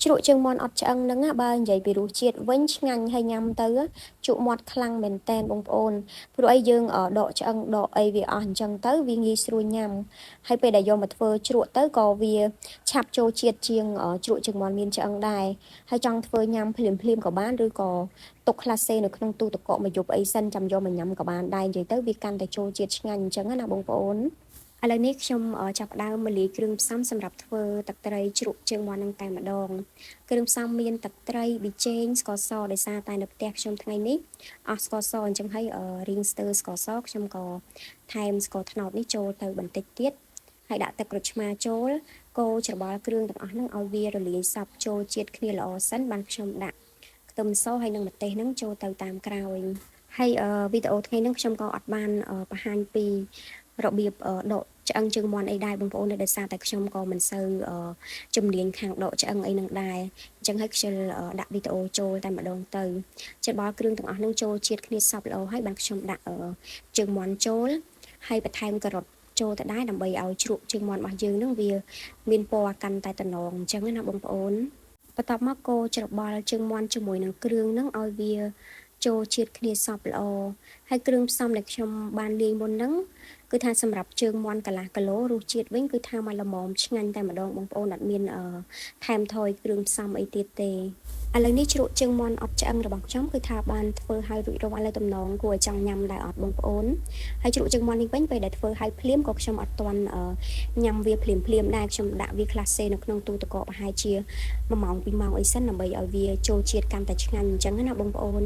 ជ្រក់ជើងមាន់អត់ឆ្អឹងហ្នឹងបើនិយាយពីរសជាតិវិញឆ្ងាញ់ហើយញ៉ាំទៅជក់មាត់ខ្លាំងមែនតែនបងប្អូនព្រោះអីយើងដកឆ្អឹងដកអីវាអស់អញ្ចឹងទៅវាងាយស្រួលញ៉ាំហើយពេលដែលយកមកធ្វើជ្រក់ទៅក៏វាឆាប់ចូលជាតិជាងជ្រក់ជើងមាន់មានឆ្អឹងដែរហើយចង់ធ្វើញ៉ាំភ្លាមក៏បានឬក៏ទុកខ្លះសេនៅក្នុងទូទឹកកកមួយយប់អីសិនចាំយកមកញ៉ាំក៏បានដែរនិយាយទៅវាកាន់តែចូលជាតិឆ្ងាញ់អញ្ចឹងណាបងប្អូនឥឡូវនេះខ្ញុំចាប់ផ្ដើមមកលាយគ្រឿងផ្សំសម្រាប់ធ្វើទឹកត្រីជ្រក់ជើងមាន់នឹងតែម្ដងគ្រឿងផ្សំមានទឹកត្រីប៊ីចេងស្ករសដោយសារតែនៅផ្ទះខ្ញុំថ្ងៃនេះអស់ស្ករសអញ្ចឹងហើយរៀងស្ទើស្ករសខ្ញុំក៏ថែមស្ករត្នោតនេះចូលទៅបន្តិចទៀតហើយដាក់ទឹកក្រូចឆ្មាចូលកូរច្របល់គ្រឿងទាំងអស់ហ្នឹងឲ្យវារលាយសព្វចូលជាតិគ្នាល្អសិនបានខ្ញុំដាក់ខ្ទឹមសហើយនិងម្ទេសហ្នឹងចូលទៅតាមក្រោយហើយវីដេអូថ្ងៃនេះខ្ញុំក៏អត់បានបង្ហាញពីរបៀបដកឆ្អឹងជើងមាន់អីដែរបងប្អូនដោយសារតែខ្ញុំក៏មិនសូវជំនាញខាងដកឆ្អឹងអីនឹងដែរអញ្ចឹងហើយខ្ញុំដាក់វីដេអូចូលតែម្ដងទៅច្របល់គ្រឿងទាំងអស់នឹងចូលជាតិគ្នាសព្វល្អហើយបានខ្ញុំដាក់ជើងមាន់ចូលហើយបន្ថែមការ៉ុតចូលទៅដែរដើម្បីឲ្យជ្រក់ជើងមាន់របស់យើងនឹងវាមានពណ៌កាន់តែតំណងអញ្ចឹងណាបងប្អូនបន្ទាប់មកកូរច្របល់ជើងមាន់ជាមួយនឹងគ្រឿងនឹងឲ្យវាចូលជាតិគ្នាសព្វល្អហើយគ្រឿងផ្សំដែលខ្ញុំបានលាយមុនហ្នឹងគឺថាសម្រាប់ជើងមាន់កន្លះគីឡូរសជាតិវិញគឺថាមកល្មមឆ្ងាញ់តែម្ដងបងប្អូនអត់មានថែមថយគ្រឿងផ្សំអីទៀតទេឥឡូវនេះជ្រក់ជើងមាន់អត់ឆ្អឹងរបស់ខ្ញុំគឺថាបានធ្វើឲ្យរួចរាល់ហើយតំណងគួរឲ្យចង់ញ៉ាំដែរអត់បងប្អូនហើយជ្រក់ជើងមាន់នេះវិញពេលដែលធ្វើឲ្យភ្លាមក៏ខ្ញុំអត់ទាន់ញ៉ាំវាភ្លាមដែរខ្ញុំដាក់វាខ្លះសេនៅក្នុងទូទឹកកកប្រហែលជា1ម៉ោង2ម៉ោងអីសិនដើម្បីឲ្យវាចូលជាតិកាន់តែឆ្ងាញ់អញ្ចឹងណាបងប្អូន